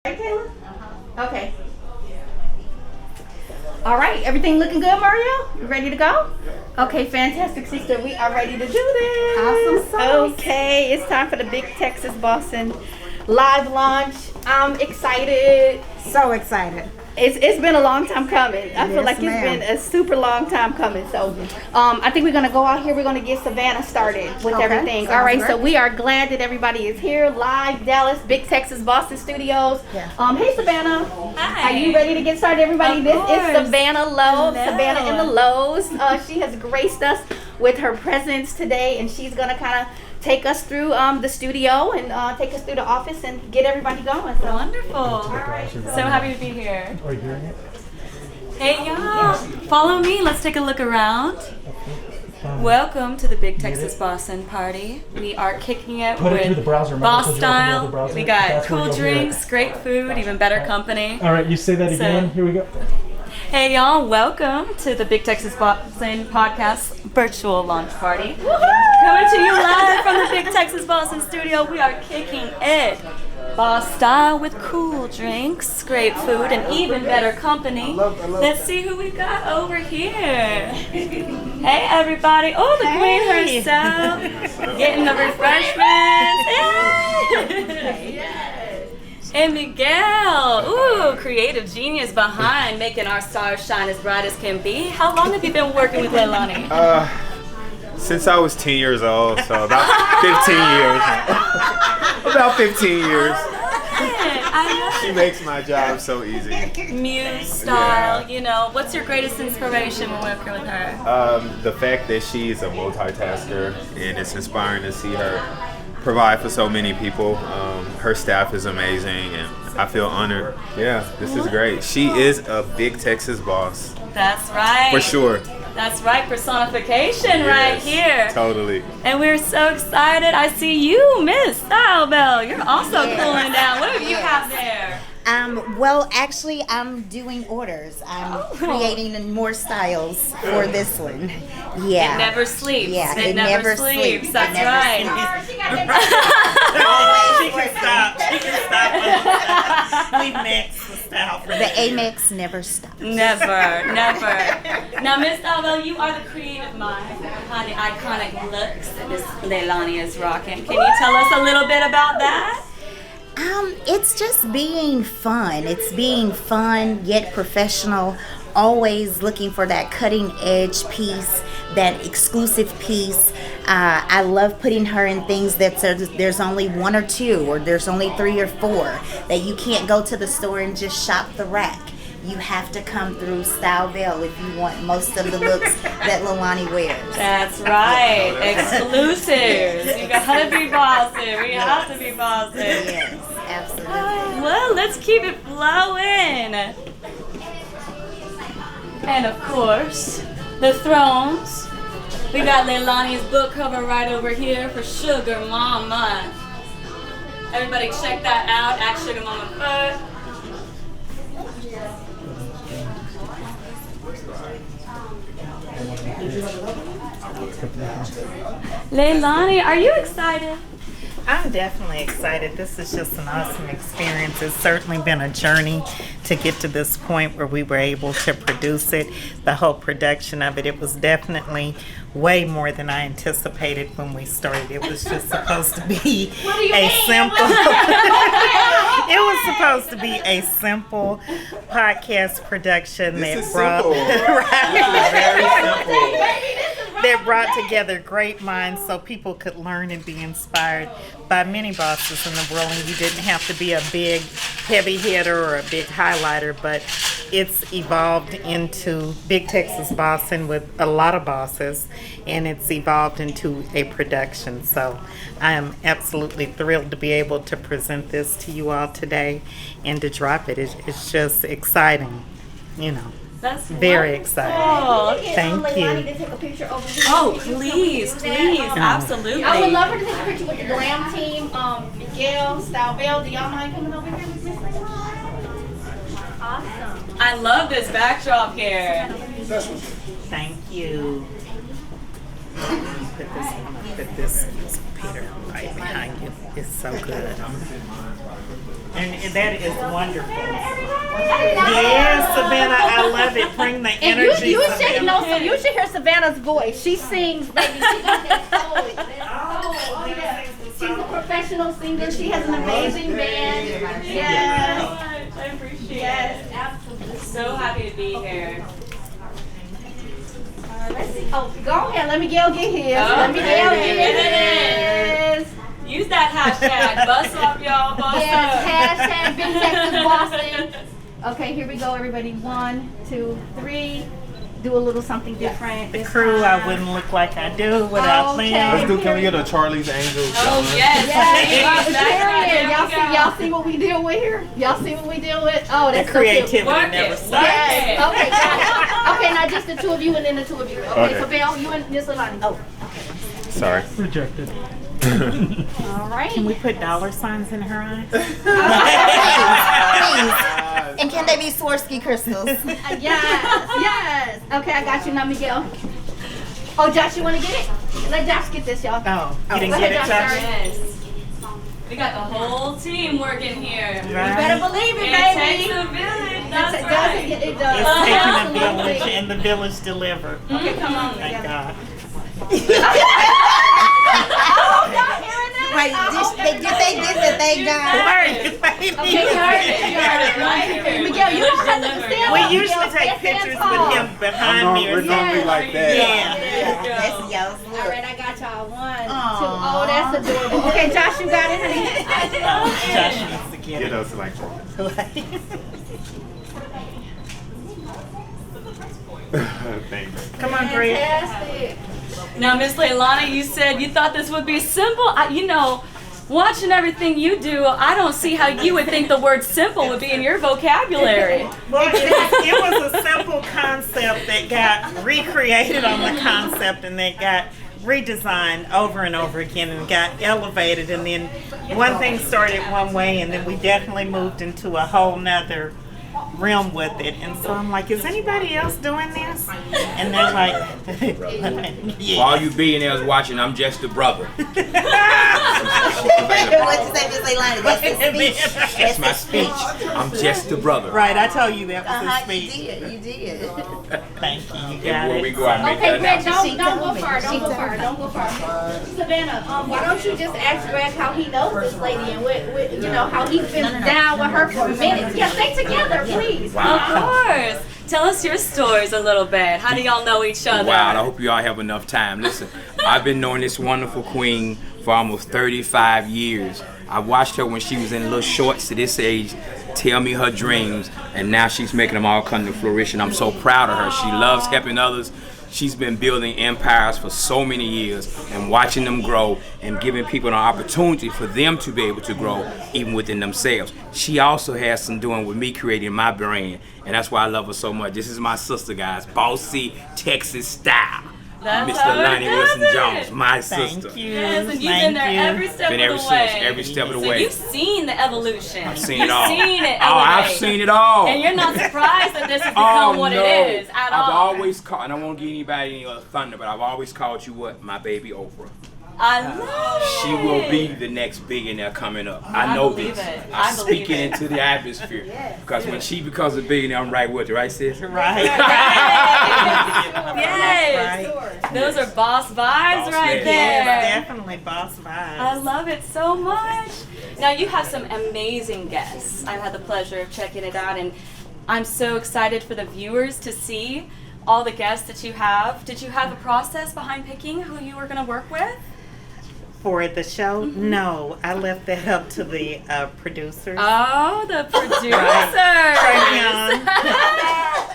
Right, Kayla? Okay. All right, everything looking good, Mario? You ready to go? Okay, fantastic, sister. We are ready to do this. Awesome sauce. Okay, it's time for the Big Texas Bossin live launch. I'm excited. So excited. It's been a long time coming. I feel Yes, like it's ma'am. been a super long time coming. So I think we're going to go out here. We're going to get Savannah started with Okay, everything. sounds All right, great. so we are glad that everybody is here live, Dallas, Big Texas Bossin Studios. Yeah. Hey, Savannah. Hi. Are you ready to get started, everybody? Of This course. is Savannah Lowe. Hello. Savannah in the Lowe's. She has graced us with her presence today, and she's going to kind of take us through the studio and take us through the office and get everybody going. So. Wonderful. So happy to be here. Are you hearing it? Hey y'all, follow me. Let's take a look around. Welcome to the Big Texas Bossin party. We are kicking it Put it through with the browser. Remember, boss I told you to open style. the browser? We got That's where cool you'll hear it. drinks, great food, even better company. All right, you say that again. Here we go. Hey y'all, welcome to the Big Texas Bossin podcast virtual launch party. Coming to you live from the Big Texas Bossin studio. We are kicking it boss style with cool drinks, great food, and even better company. Let's see who we got over here. Hey everybody. Oh, the queen herself. Getting the refreshments. Yay. And Miguel, ooh, creative genius behind making our stars shine as bright as can be. How long have you been working with Lalanii? Since I was 10 years old, so about 15 years. About 15 years. I She makes my job so easy. love it. Muse style, you know. What's your greatest inspiration when working with her? The fact that she's a multitasker, and it's inspiring to see her provide for so many people. Her staff is amazing, and I feel honored. Yeah, this is great. She is a Big Texas boss, That's right. for sure. That's right, personification right Yes, here. Totally. And we're so excited. I see you, Miss Style Bell. You're also cooling down. What do you have there? Well, actually, I'm doing orders. I'm creating more styles for this one. Yeah. It never sleeps. Yeah, it never sleeps. That's It never right. She can stop. She can stop. We mix the style for The Amex never stops. Never, never. Now, Miss Style, you are the creative mind behind the iconic looks that Miss Lalanii is rocking. Can you tell us a little bit about that? It's just being fun. It's being fun yet professional. Always looking for that cutting edge piece, that exclusive piece. I love putting her in things that there's only one or two, or there's only 3 or 4, that you can't go to the store and just shop the rack. You have to come through Styleville if you want most of the looks that Lalanii wears. That's right. Exclusives. You gotta be bossy. We have to be bossy. Yes, absolutely. Well, let's keep it flowing. And of course, the thrones. We got Lalanii's book cover right over here for Sugar Mama. Everybody check that out at Sugar Mama first. Lalanii, are you excited? I'm definitely excited. This is just an awesome experience. It's certainly been a journey to get to this point where we were able to produce it. The whole production of it, it was definitely way more than I anticipated when we started. It was just supposed to be a simple it was supposed to be a simple podcast production This that is brought simple. Very simple. that brought together great minds so people could learn and be inspired by many bosses in the world. And you didn't have to be a big heavy hitter or a big highlighter, but it's evolved into Big Texas Bossin with a lot of bosses, and it's evolved into a production. So I am absolutely thrilled to be able to present this to you all today and to drop it. It's just exciting, you know. That's Very wonderful. excited. Thank Lalanii you. to take a picture over here. Oh, please, absolutely. I would love her to take a picture with the glam team. Miguel, Styleville, do y'all mind coming over here with Miss Lalanii? Awesome. I love this backdrop here. Thank you. Put this Peter, right behind you. It's so good. And that is wonderful. Yes, Savannah, I love it. Bring the And energy. you should Savannah. know. You should hear Savannah's voice. She sings, baby. She got that soul. Oh, yeah. She's a professional singer. She has an amazing band. Yes. I appreciate Yes, it. absolutely. So happy to be here. Let's see. Oh, go ahead. Let Miguel get his. Let Okay. Miguel get his. Use that hashtag. Bust up, y'all. Bust Yes, up. hashtag Big Texas Bossin. Okay, here we go, everybody. 1, 2, 3. Do a little something different. The this crew, time. I wouldn't look like I do without Okay. them. Can we get a Charlie's Angels? Oh, yes. Yes, That's right. period. There we go. Y'all see what we deal with here? Y'all see what we deal with? Oh, The that's so cute. creativity Work never it. stops. Yes. Okay, got it. Okay, now just the two of you and then the two of you. Okay, Okay. so Belle, you and Miss Lalanii. Oh, Sorry. Rejected. all right. Can we put dollar signs in her eyes? Please. And can they be Swarovski crystals? Yes, yes. Okay, I got you now, Miguel. Oh, Josh, you want to get it? Let Josh get this, y'all. Oh, you didn't Go get ahead, it, Josh? Yes. We got the whole team working here. You Right. better believe it, It baby. takes a village. That's It does. right. It does. It's taking a Absolutely. village, and the village delivered. Okay, come on, Thank Miguel. God. Oh, y'all hearing that? Right, did they thank God? Okay, right. Miguel, you don't have to stand We up, usually Miguel. take Stand pictures tall. with him behind me or We're normally something. like that. Yeah. That's y'all's All look. right, I got y'all. 1, 2. Aw. Oh, that's adorable. Okay, Josh, you got it, honey. Josh needs to get Get it. us like Thanks. Come on, Greg. Fantastic. Now, Miss Lalanii, you said you thought this would be simple. Watching everything you do, I don't see how you would think the word simple would be in your vocabulary. Well, it was a simple concept that got recreated on the concept and that got redesigned over and over again and got elevated. And then one thing started one way and then we definitely moved into a whole nother realm with it. And so I'm like, is anybody else doing this? And they're like, For all you billionaires watching, I'm just a brother. What you say, Miss Lalanii? That's the speech. That's my speech. I'm just a brother. Right, I told you that was You his speech. did. You did. Thank you, you got Before we it. go, I make Okay, that Greg, announcement. don't go far. Don't go far. Don't go far. Savannah, why don't you just ask Greg how he knows this lady and how he's been down with her for minutes? Yeah, stay together, please. Of course. Tell us your stories a little bit. How do y'all know each other? Wow, I hope you all have enough time. Listen, I've been knowing this wonderful queen for almost 35 years. I watched her when she was in little shorts to this age, tell me her dreams, and now she's making them all come to fruition. I'm so proud of her. She loves helping others. She's been building empires for so many years and watching them grow and giving people an opportunity for them to be able to grow even within themselves. She also has some doing with me creating my brand, and that's why I love her so much. This is my sister, guys. Bossy Texas style. That's Miss how it Lalanii Wilson does it. Jones, my Thank sister. you. Yes, and you've Thank been there you. every step Been of ever the since, way. every step of the So way. you've seen the evolution. I've seen You've it all. seen it Oh, I've elevate. seen it all. And you're not surprised that this has become what no. it is at I've all. always called, and I won't give anybody any other thunder, but I've always called you what? My baby Oprah. I love it. She will be the next billionaire coming up. I know believe this. it. I I believe speak it it. into the atmosphere. Because when she becomes a billionaire, I'm right with her, right, sis? Right. Yes. Right. Those are boss vibes Boss right lady. there. Definitely boss vibes. I love it so much. Now you have some amazing guests. I've had the pleasure of checking it out, and I'm so excited for the viewers to see all the guests that you have. Did you have a process behind picking who you were going to work with? For the show? No, I left that up to the producers. Oh, the producers.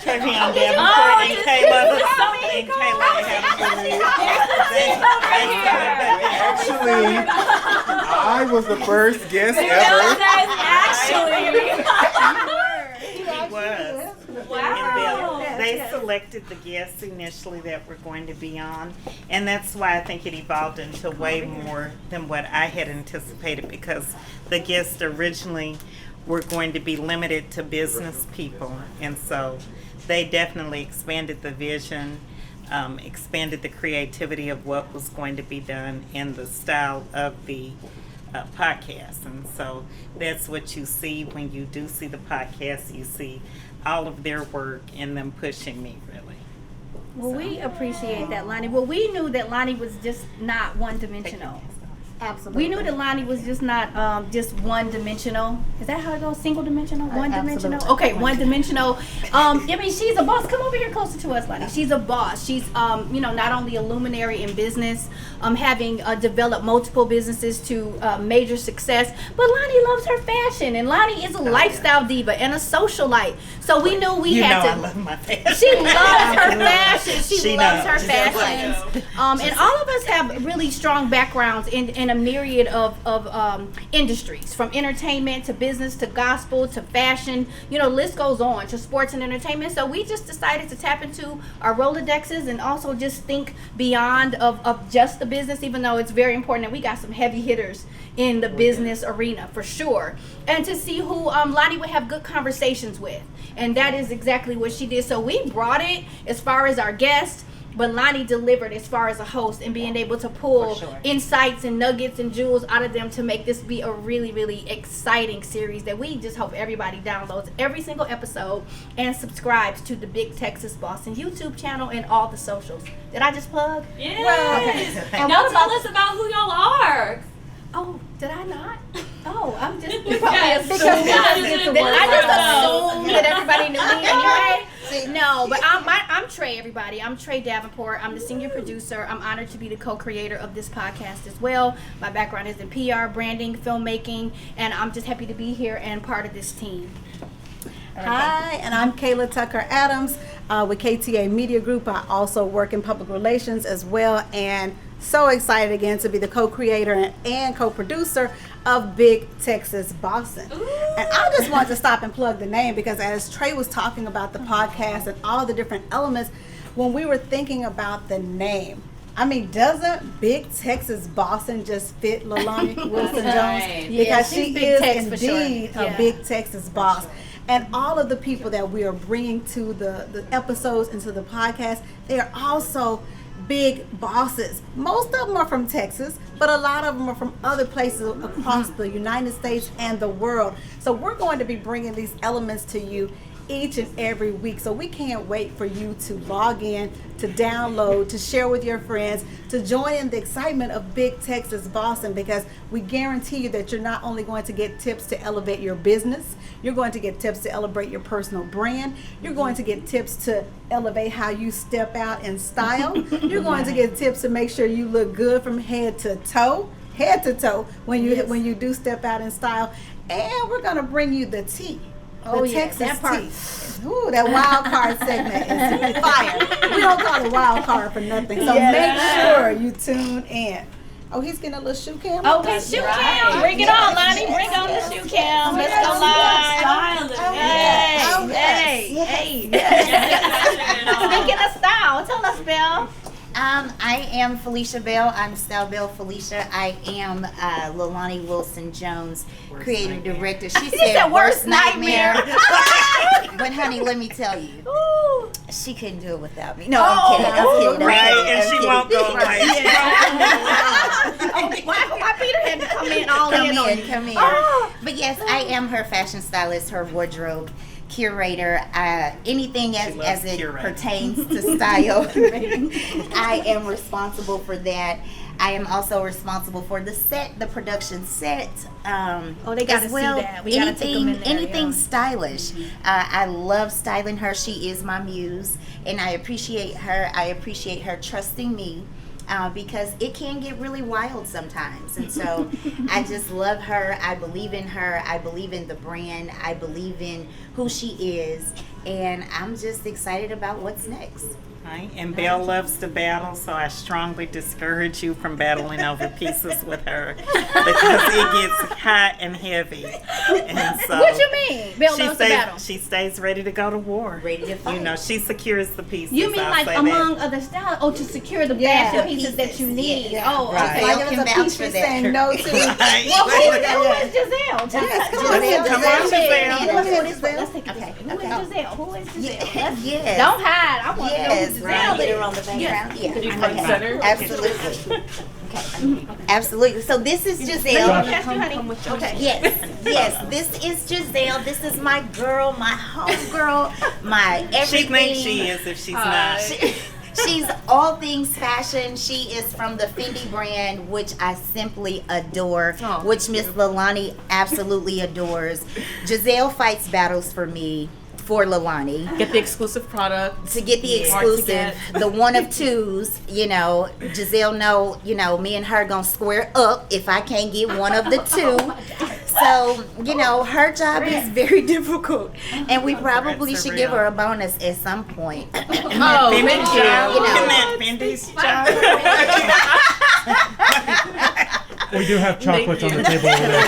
Travion Davenport and Kayla. And Kayla Actually, I was the first guest ever. He was. Wow. They selected the guests initially that were going to be on, and that's why I think it evolved into way more than what I had anticipated, because the guests originally were going to be limited to business people, and so they definitely expanded the vision expanded the creativity of what was going to be done in the style of the podcast. And so that's what you see when you do see the podcast. You see all of their work and them pushing me, really. Well, we appreciate that, Lonnie. Well, we knew that Lonnie was just not one-dimensional. Absolutely. We knew that Lonnie was just not just one-dimensional. Is that how it goes? Single-dimensional? One-dimensional? Absolutely. Okay, one-dimensional. I mean, she's a boss. Come over here closer to us, Lonnie. She's a boss. She's, not only a luminary in business, having developed multiple businesses to major success, but Lonnie loves her fashion, and Lonnie is a lifestyle diva and a socialite. So we knew we had to. I love my fashion. She loves her fashion. She loves her knows. fashions. And all of us have really strong backgrounds in a myriad of industries, from entertainment to business to gospel to fashion. List goes on, to sports and entertainment. So we just decided to tap into our Rolodexes and also just think beyond of just the business, even though it's very important that we got some heavy hitters in the business arena for sure, and to see who Lonnie would have good conversations with. And that is exactly what she did. So we brought it as far as our guest, but Lonnie delivered as far as a host and being able to pull insights and nuggets and jewels out of them to make this be a really, really exciting series that we just hope everybody downloads every single episode and subscribes to the Big Texas Bossin YouTube channel and all the socials. Did I just plug? Yes. And Now what tell about- us about who y'all are. Oh, did I not? Oh, I'm just Yes. because Yeah, I just assumed that everybody knew me anyway. No, but I'm Trey, everybody. I'm Trey Davenport. I'm the senior producer. I'm honored to be the co-creator of this podcast as well. My background is in PR, branding, filmmaking, and I'm just happy to be here and part of this team. Hi, and I'm Kayla Tucker Adams with KTA Media Group. I also work in public relations as well, and so excited again to be the co-creator and co-producer of Big Texas Bossin. And I just wanted to stop and plug the name because as Trey was talking about the podcast and all the different elements, when we were thinking about the name, I mean, doesn't Big Texas Bossin just fit Lalanii Wilson Jones? Because she's she Big is Tex for sure. indeed a Big Texas boss. And all of the people that we are bringing to the episodes and to the podcast, they are also big bosses. Most of them are from Texas, but a lot of them are from other places across the United States and the world. So we're going to be bringing these elements to you each and every week. So we can't wait for you to log in, to download, to share with your friends, to join in the excitement of Big Texas Bossin, because we guarantee you that you're not only going to get tips to elevate your business, you're going to get tips to elevate your personal brand, you're going to get tips to elevate how you step out in style, you're going to get tips to make sure you look good from head to toe when you do step out in style, and we're going to bring you the tea. Texas that part. tea. Ooh, that wild card segment is fire. We don't call it wild card for nothing. So make sure you tune in. Oh, he's getting a little shoe cam. Okay, shoe cam. Bring it on, Lonnie. Bring on the shoe cam. Let's go live. Hey. Speaking of style, tell us, Belle. I am Felicia Bell. I'm Style Bell Felicia. I am Lalanii Wilson Jones, creative director. She said worst nightmare. But honey, let me tell you, she couldn't do it without me. No, I'm kidding. Right, and she won't go right. Why Peter had to come in all in on you? Come in. But yes, I am her fashion stylist, her wardrobe curator, anything as it pertains to style. I am responsible for that. I am also responsible for the set, the production set. They gotta see that. We gotta take them in there. Anything stylish. I love styling her. She is my muse, and I appreciate her. I appreciate her trusting me. Because it can get really wild sometimes. And so I just love her. I believe in her. I believe in the brand. I believe in who she is. And I'm just excited about what's next. Right. And Belle loves to battle, so I strongly discourage you from battling over pieces with her because it gets hot and heavy. And so What you mean? Belle loves to battle. She stays ready to go to war. Ready to fight. You know, she secures the pieces. You mean I'll like say among that. other styles? To secure the fashion the pieces that you pieces, need. yeah. Oh, Right. okay. Belle Like can it was a vouch piece for she's that. saying no to. Right. Well, who is Giselle? Giselle. Let's take a picture. Who is Giselle? Who is Giselle? Yes. Don't hide. I want to know who Giselle Right is. here on the background. Yeah. Could you front and center? Absolutely. Absolutely. So this is Giselle. Okay. Yes. This is Giselle. This is my girl, my homegirl, my everything. She thinks she is if she's not. She's all things fashion. She is from the Fendi brand, which I simply adore, which Miss Lalanii absolutely adores. Giselle fights battles for me, for Lalanii. Get the exclusive product. To get the Hard to exclusive, get. the one of twos, Giselle me and her gonna square up if I can't get one of the two. So, her job is very difficult, and we probably should give her a bonus at some point. Oh, thank you. Fendi's job. We do have chocolates on the table over there.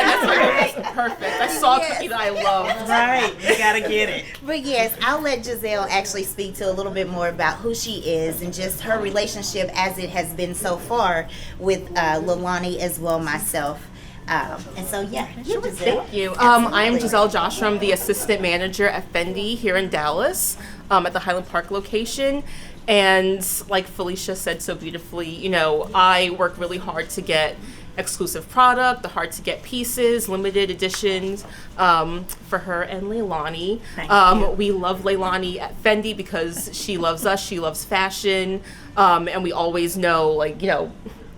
That's perfect. I saw a cookie that I loved. Right, you gotta get it. But yes, I'll let Giselle actually speak to a little bit more about who she is and just her relationship as it has been so far with Lalanii as well myself. And so, Giselle. Thank you. I am Giselle Joshua. I'm the assistant manager at Fendi here in Dallas at the Highland Park location. And like Felicia said so beautifully, I work really hard to get exclusive product, the hard to get pieces, limited editions for her and Lalanii. We love Lalanii at Fendi because she loves us, she loves fashion, and we always know,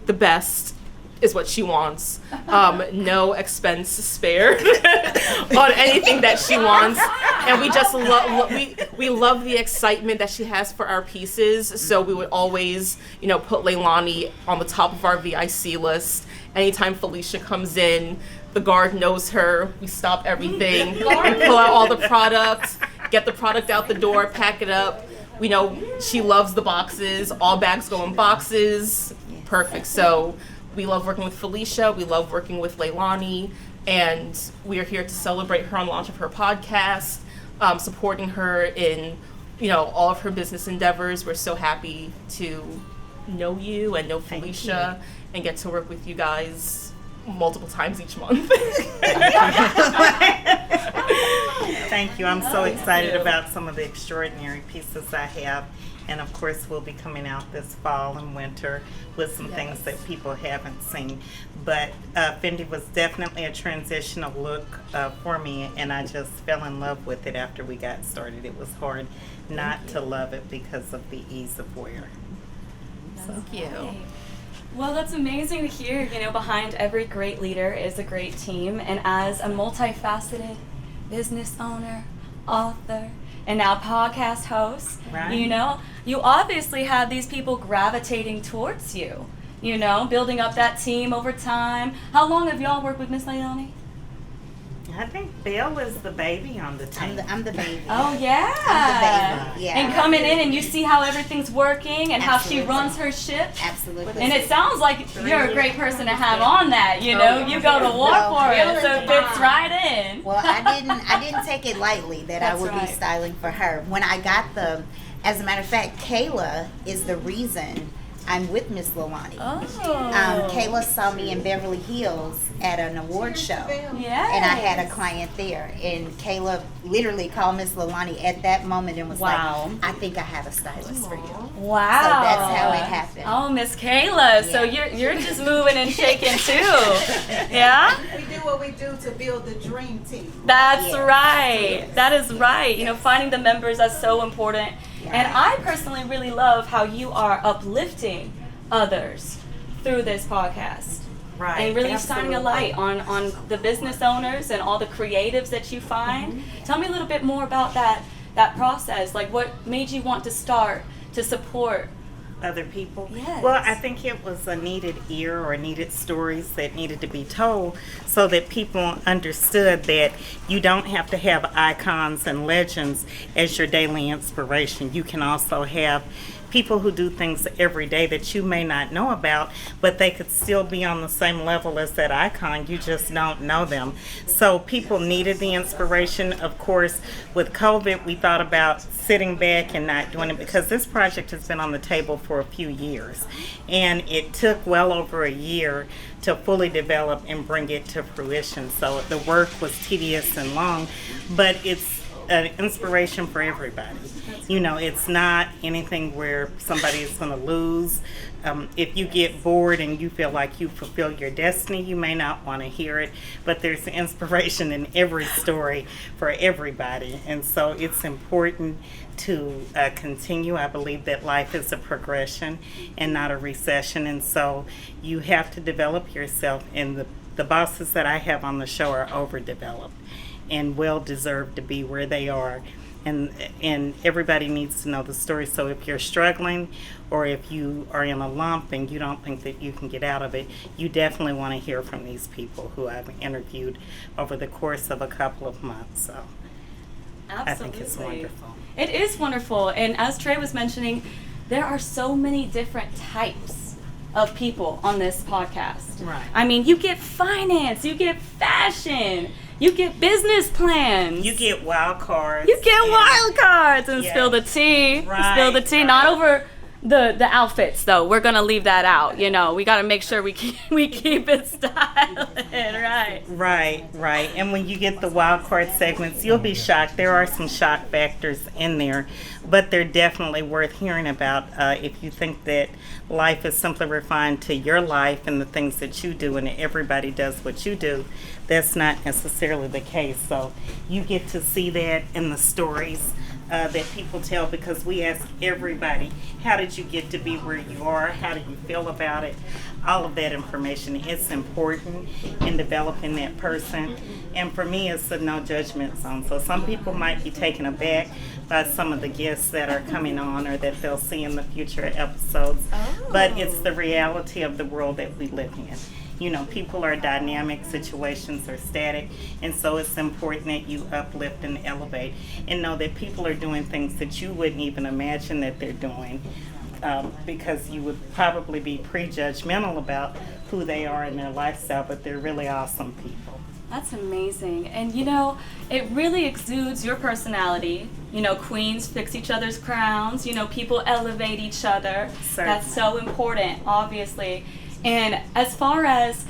the best is what she wants. No expense spared on anything that she wants, and we just we love the excitement that she has for our pieces. So we would always put Lalanii on the top of our VIC list. Anytime Felicia comes in, the guard knows her. We stop everything, pull out all the products, get the product out the door, pack it up. We know she loves the boxes. All bags go in boxes. Perfect. So we love working with Felicia. We love working with Lalanii, and we are here to celebrate her on the launch of her podcast, supporting her in, all of her business endeavors. We're so happy to know you and know Felicia and get to work with you guys multiple times each month. Thank you. I'm so excited about some of the extraordinary pieces I have. And of course, we'll be coming out this fall and winter with some things that people haven't seen. But Fendi was definitely a transitional look for me, and I just fell in love with it after we got started. It was hard not to love it because of the ease of wear. Thank you. Well, that's amazing to hear. Behind every great leader is a great team. And as a multifaceted business owner, author, and now podcast host, you obviously have these people gravitating towards you, building up that team over time. How long have y'all worked with Miss Lalanii? I think Bill is the baby on the team. I'm the baby. Oh, yeah. I'm the baby. Yeah. And coming in and you see how everything's working and how she runs her ship. Absolutely. And it sounds like you're a great person to have on that, you go to war for it, so it fits right in. Well, I didn't take it lightly that I would be styling for her. When I got as a matter of fact, Kayla is the reason I'm with Miss Lalanii. Kayla saw me in Beverly Hills at an award show. Yeah. And I had a client there. And Kayla literally called Miss Lalanii at that moment and was like, I think I have a stylist for you. Wow. So that's how it happened. Oh, Miss Kayla. So you're just moving and shaking too. Yeah? We do what we do to build the dream team. That's right. That is right. Finding the members, that's so important. And I personally really love how you are uplifting others through this podcast. Right. And really shining a light on the business owners and all the creatives that you find. Tell me a little bit more about that process. Like, what made you want to start to support other people? Yes. Well, I think it was a needed ear or needed stories that needed to be told so that people understood that you don't have to have icons and legends as your daily inspiration. You can also have people who do things every day that you may not know about, but they could still be on the same level as that icon. You just don't know them. So people needed the inspiration. Of course, with COVID, we thought about sitting back and not doing it, because this project has been on the table for a few years, and it took well over a year to fully develop and bring it to fruition. So the work was tedious and long, but it's an inspiration for everybody. You know, it's not anything where somebody is going to lose. If you get bored and you feel like you fulfilled your destiny, you may not want to hear it, but there's inspiration in every story for everybody. And so it's important to continue. I believe that life is a progression and not a recession. And so you have to develop yourself. And the bosses that I have on the show are overdeveloped and well deserved to be where they are. And everybody needs to know the story. So if you're struggling, or if you are in a lump and you don't think that you can get out of it, you definitely want to hear from these people who I've interviewed over the course of a couple of months. So Absolutely. I think it's wonderful. It is wonderful. And as Trey was mentioning, there are so many different types of people on this podcast. Right. I mean, you get finance, you get fashion, you get business plans. You get wild cards. You get wild cards and Yeah. spill the tea. Right, Spill the tea. right. Not over the outfits though. We're gonna leave that out. You know, we gotta make sure we keep it styling. Right. Right. And when you get the wild card segments, you'll be shocked. There are some shock factors in there, but they're definitely worth hearing about if you think that life is simply refined to your life and the things that you do, and everybody does what you do. That's not necessarily the case. So you get to see that in the stories that people tell, because we ask everybody, how did you get to be where you are? How do you feel about it? All of that information is important in developing that person. And for me, it's a no judgment zone. So some people might be taken aback by some of the guests that are coming on or that they'll see in the future episodes. But it's the reality of the world that we live in. You know, people are dynamic, situations are static, and so it's important that you uplift and elevate and know that people are doing things that you wouldn't even imagine that they're doing, because you would probably be prejudgmental about who they are and their lifestyle, but they're really awesome people. That's amazing. And you know, it really exudes your personality. You know, queens fix each other's crowns. You know, people elevate each other. Certainly. That's so important, obviously. And as far as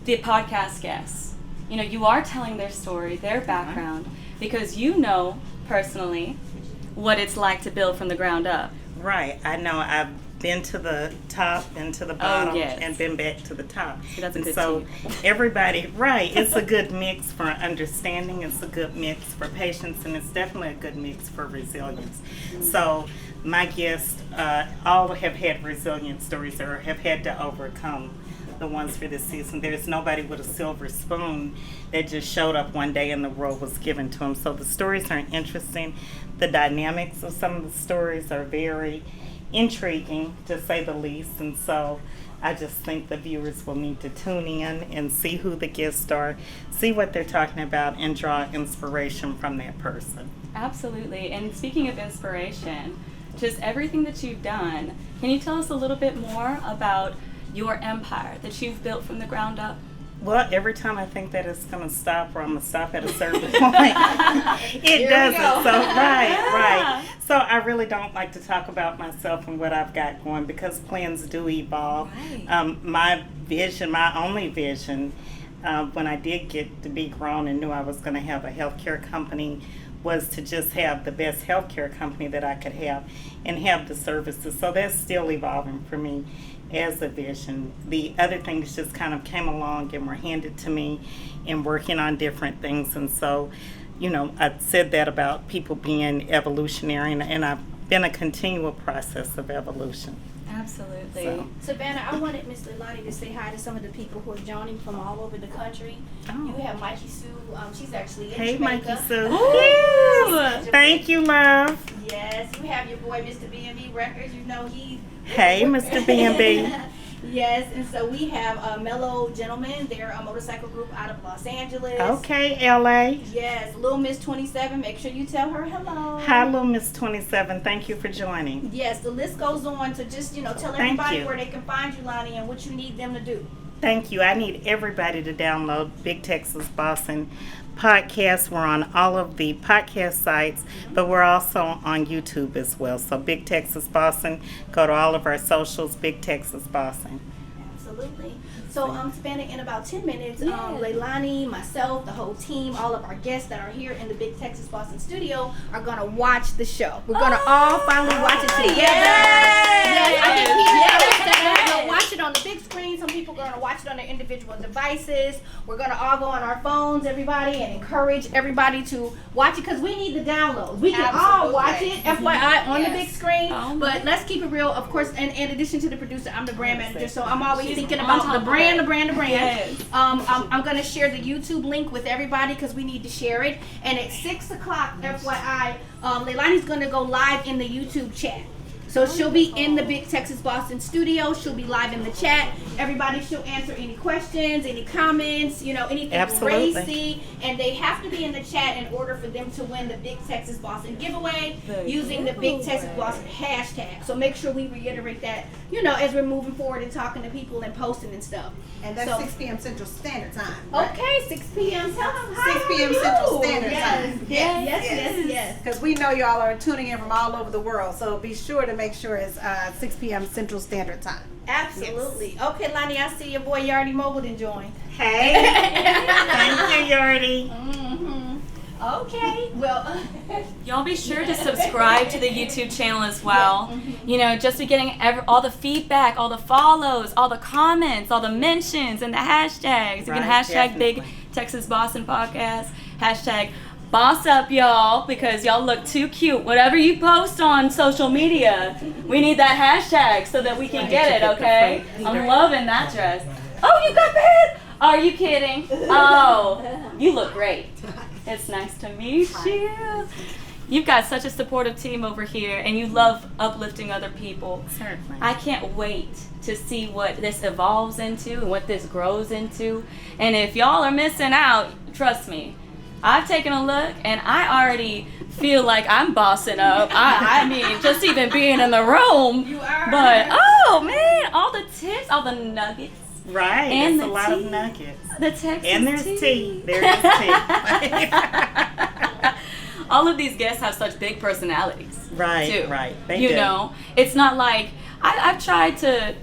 the podcast guests, you know, you are telling their story, their background, because you know personally what it's like to build from the ground up. Right. I know. I've been to the top, been to the bottom, yes. and been back to the top. That's a And good so team. everybody, right, it's a good mix for understanding, it's a good mix for patience, and it's definitely a good mix for resilience. So my guests all have had resilient stories or have had to overcome the ones for this season. There's nobody with a silver spoon that just showed up one day and the world was given to them. So the stories are interesting. The dynamics of some of the stories are very intriguing, to say the least. And so I just think the viewers will need to tune in and see who the guests are, see what they're talking about, and draw inspiration from that person. Absolutely. And speaking of inspiration, just everything that you've done, can you tell us a little bit more about your empire that you've built from the ground up? Well, every time I think that it's going to stop, or I'm going to stop at a certain point, it doesn't. So, right. So I really don't like to talk about myself and what I've got going, because plans do evolve. Right. My vision, my only vision, when I did get to be grown and knew I was going to have a healthcare company, was to just have the best healthcare company that I could have and have the services. So that's still evolving for me as a vision. The other things just kind of came along and were handed to me in working on different things. And so, you know, I said that about people being evolutionary, and I've been a continual process of evolution. Absolutely. So. Savannah, I wanted Miss Lalanii to say hi to some of the people who are joining from all over the country. Oh. You have Mikey Sue. She's actually in Hey, Jamaica. Mikey Sue. Ooh. Thank you, love. Yes, you have your boy Mr. B&B Records. You know he. Hey, Mr. B&B. Yes, and so we have Mellow Gentlemen. They're a motorcycle group out of Los Angeles. Okay, LA. Yes, Little Miss 27. Make sure you tell her hello. Hi, Little Miss 27. Thank you for joining. Yes, the list goes on to just, tell everybody where they can find you, Lonnie, and what you need them to do. Thank you. I need everybody to download Big Texas Bossin podcast. We're on all of the podcast sites, but we're also on YouTube as well. So Big Texas Bossin, go to all of our socials, Big Texas Bossin. Absolutely. So, spanning in about 10 minutes, Lalanii, myself, the whole team, all of our guests that are here in the Big Texas Bossin studio are going to watch the show. We're going to all finally watch it together. Yes. I think we'll watch it on the big screen. Some people are going to watch it on their individual devices. We're going to all go on our phones, everybody, and encourage everybody to watch it because we need the downloads. We can all watch it, FYI, on the big screen. But let's keep it real. Of course, in addition to the producer, I'm the brand manager, so I'm always thinking about the brand. Yes. I'm going to share the YouTube link with everybody because we need to share it. And at 6 o'clock, FYI, Lalani's going to go live in the YouTube chat. So she'll be in the Big Texas Bossin studio. She'll be live in the chat. Everybody, she'll answer any questions, any comments, anything racy. And they have to be in the chat in order for them to win the Big Texas Bossin giveaway using the Big Texas Bossin hashtag. So make sure we reiterate that, as we're moving forward and talking to people and posting and stuff. And that's 6 p.m. Central Standard Time. Right? Okay, 6 p.m. Tell them how 6 p.m. Central Standard Time. Yes. Because we know y'all are tuning in from all over the world, so be sure to make sure it's 6 p.m. Central Standard Time. Absolutely. Yes. Okay, Lonnie, I see your boy Yardy Mobile done joined. Hey. Thank you, Yardy. Okay. Well, y'all be sure to subscribe to the YouTube channel as well. Just be getting all the feedback, all the follows, all the comments, all the mentions, and the hashtags. You can hashtag Big Texas Bossin Podcast, hashtag Boss Up y'all, because y'all look too cute. Whatever you post on social media, we need that hashtag so that we can get it, okay? I'm loving that dress. Oh, you got paid? Are you kidding? Oh, you look great. It's nice to meet you. You've got such a supportive team over here, and you love uplifting other people. Certainly. I can't wait to see what this evolves into and what this grows into. And if y'all are missing out, trust me, I've taken a look, and I already feel like I'm bossing up. I mean, just even being in the room. You are. But, oh, man, all the tips, all the nuggets. Right, and it's a lot of nuggets. The Texas and there's tea. There is tea. All of these guests have such big personalities. Right, too. Right. They do. It's not like I've tried to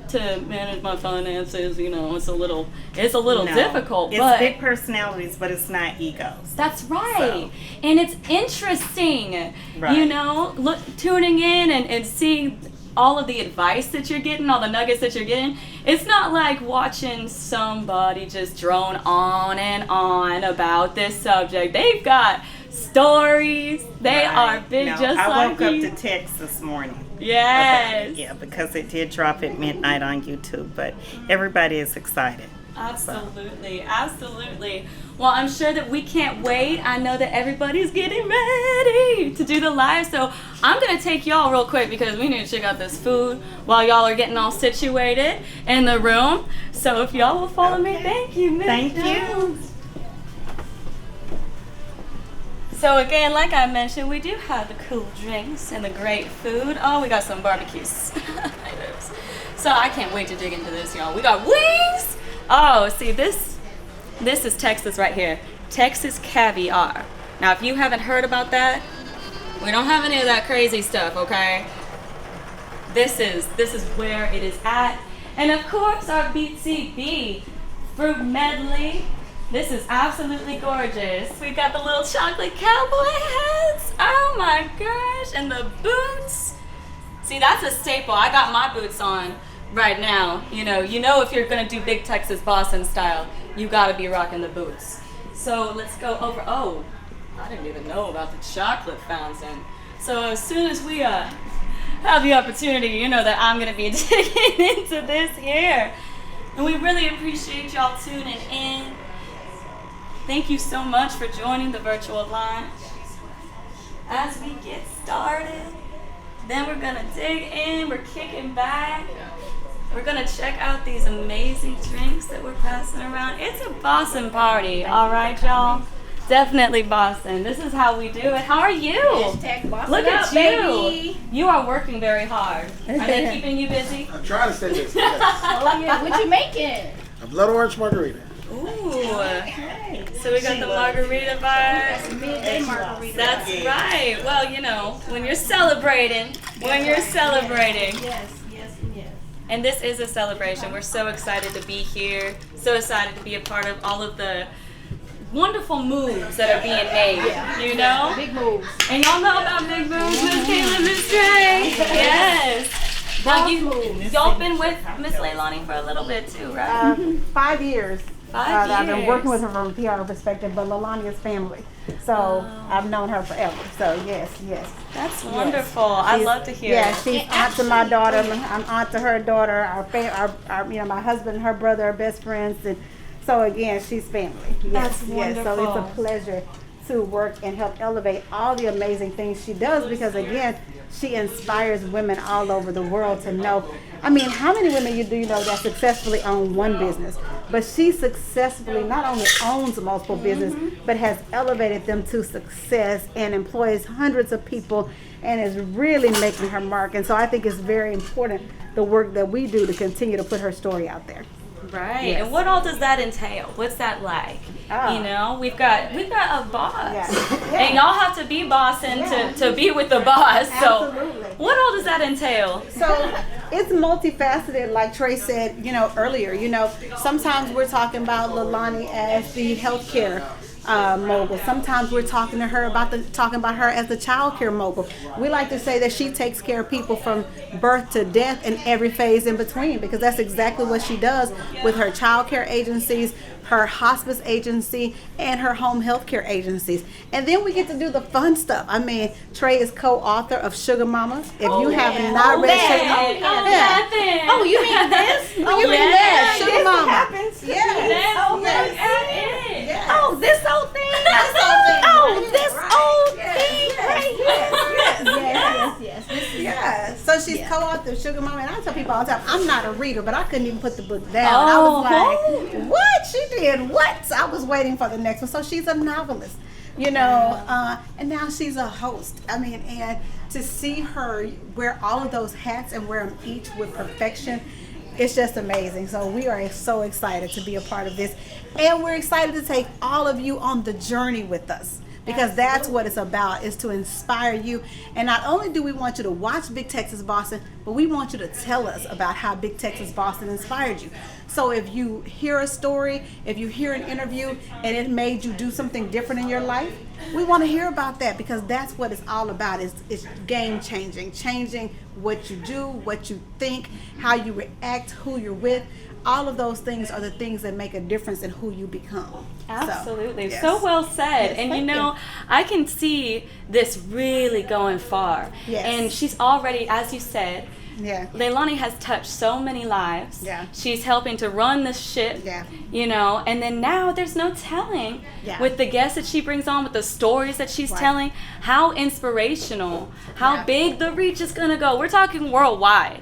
manage my finances. It's a little difficult. It's but big personalities, but it's not egos. That's right, and it's interesting. Right. Tuning in and seeing all of the advice that you're getting, all the nuggets that you're getting. It's not like watching somebody just drone on and on about this subject. They've got stories. They are big, just like you. I woke up to text this morning. Yes. Yeah, because it did drop at midnight on YouTube, but everybody is excited. Absolutely, absolutely. Well, I'm sure that we can't wait. I know that everybody's getting ready to do the live, so I'm going to take y'all real quick because we need to check out this food while y'all are getting all situated in the room. So if y'all will follow me, thank you, Miss Thank you. So again, like I mentioned, we do have the cool drinks and the great food. Oh, we got some barbecue sliders. So I can't wait to dig into this, y'all. We got wings. Oh, see, this is Texas right here. Texas caviar. Now, if you haven't heard about that, we don't have any of that crazy stuff, okay? This is where it is at. And of course, our Btb Fruit Medley. This is absolutely gorgeous. We've got the little chocolate cowboy hats. Oh my gosh, and the boots. See, that's a staple. I got my boots on right now. You know if you're gonna do Big Texas Bossin style, you gotta be rocking the boots. So let's go over, oh, I didn't even know about the chocolate fountain. So as soon as we have the opportunity, you know that I'm gonna be digging into this here. And we really appreciate y'all tuning in. Thank you so much for joining the virtual launch. As we get started, then we're gonna dig in, we're kicking back. We're gonna check out these amazing drinks that we're passing around. It's a Bossin party, all right, y'all? Definitely Bossin. This is how we do it. How are you? Bossin Look at up, you. baby. You are working very hard. Are they keeping you busy? I'm trying to stay busy. What you making? A blood orange margarita. Ooh. So we got the margarita bar. Midday margarita. That's right. Well, you know, when you're celebrating. Yes. And this is a celebration. We're so excited to be here. So excited to be a part of all of the wonderful moves that are being made, you know? Big moves. And y'all know about big moves, Miss Kayla, Miss Trey. Yes. Now y'all been with Miss Lalanii for a little bit too, right? 5 years. 5 years. I've been working with her from a PR perspective, but Lalanii is family. So I've known her forever. So yes. That's wonderful. I love to hear Yeah, it. she's aunt to my daughter. I'm aunt to her daughter. Our my husband and her brother are best friends, and so again, she's family. That's So wonderful. it's a pleasure to work and help elevate all the amazing things she does, because again, she inspires women all over the world to know. I mean, how many women do you know that successfully own one business? But she successfully not only owns multiple businesses, but has elevated them to success and employs hundreds of people and is really making her mark. And so I think it's very important, the work that we do, to continue to put her story out there. Right. Yes. And what all does that entail? What's that like? Oh. You know, we've got a boss. Yeah. And y'all have to be bossing to be with the boss. So Absolutely. what all does that entail? So it's multifaceted, like Trey said, earlier. Sometimes we're talking about Lalanii as the healthcare mogul. Sometimes we're talking about her as the child care mogul. We like to say that she takes care of people from birth to death and every phase in between, because that's exactly what she does with her child care agencies, her hospice agency, and her home health care agencies. And then we get to do the fun stuff. I mean, Trey is co-author of Sugar Mama. If you have not read Sugar Mama, Oh, you mean this? you mean that? Sugar This Mama. happens to Yes. me. Oh, Yes. look at it. Yes. Oh, this old thing. Oh, this old thing right here. Yes. This is Yeah, so she's co-author of Sugar Mama, and I tell people all the time, I'm not a reader, but I couldn't even put the book down. I was like, what? She did what? So I was waiting for the next one. So she's a novelist, and now she's a host. I mean, and to see her wear all of those hats and wear them each with perfection, it's just amazing. So we are so excited to be a part of this, and we're excited to take all of you on the journey with us. Because that's what it's about, is to inspire you. And not only do we want you to watch Big Texas Bossin, but we want you to tell us about how Big Texas Bossin inspired you. So if you hear a story, if you hear an interview, and it made you do something different in your life, we want to hear about that, because that's what it's all about. It's game changing, changing what you do, what you think, how you react, who you're with. All of those things are the things that make a difference in who you become. Absolutely. yes. So well said. Yes, And thank you. I can see this really going far. Yes. And she's already, as you said, Yeah. Lalanii has touched so many lives. Yeah. She's helping to run the ship. Yeah. And then now there's no telling Yeah. with the guests that she brings on, with the stories that she's Right. telling, how inspirational, how Yeah. big the reach is going to go. We're talking worldwide.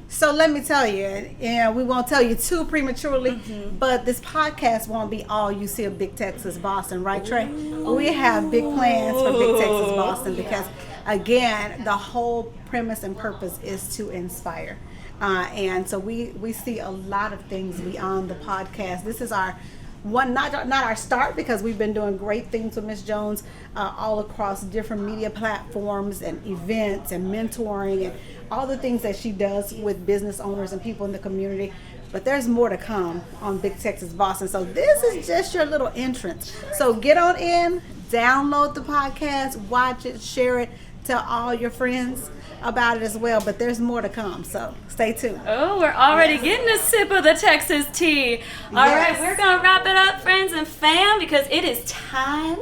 So let me tell you, we won't tell you too prematurely, but this podcast won't be all you see of Big Texas Bossin, right, Trey? We have big plans for Big Texas Bossin, because, again, the whole premise and purpose is to inspire. And so we see a lot of things beyond the podcast. This is our one, not our start, because we've been doing great things with Miss Jones all across different media platforms and events and mentoring and all the things that she does with business owners and people in the community. But there's more to come on Big Texas Bossin. So this is just your little entrance. So get on in, download the podcast, watch it, share it, tell all your friends about it as well. But there's more to come, so stay tuned. Oh, we're already getting a sip of the Texas tea. All right, we're going to wrap it up, friends and fam, because it is time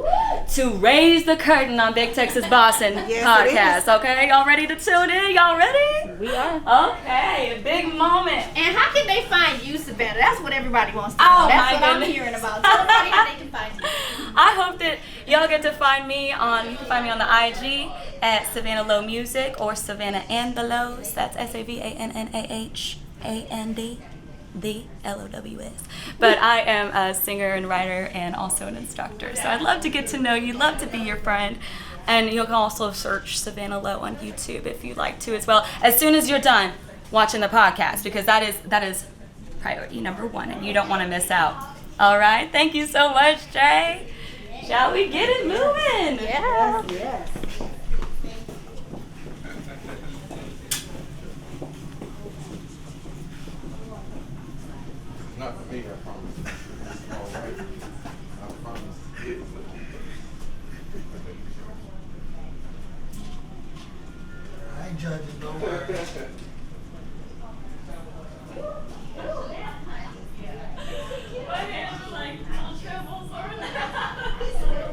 to raise the curtain on Big Texas Bossin podcast. Okay, y'all ready to tune in? Y'all ready? We are. Okay, a big moment. And how can they find you, Savannah? That's what everybody wants to know. Oh, That's my what I'm goodness. hearing about. Tell everybody how they can find you. I hope that y'all get to find me on the IG at Savannah Low Music, or Savannah and the Lows. That's SAVANNAH. AND, the LOWS. But I am a singer and writer and also an instructor. So I'd love to get to know you, love to be your friend. And you can also search Savannah Lowe on YouTube if you'd like to as well. As soon as you're done watching the podcast, because that is priority number one, and you don't want to miss out. All right, thank you so much, Jay. Shall we get it moving? Yeah. Yes. Not for me, I promise. All right. I promise. I ain't judging, don't worry.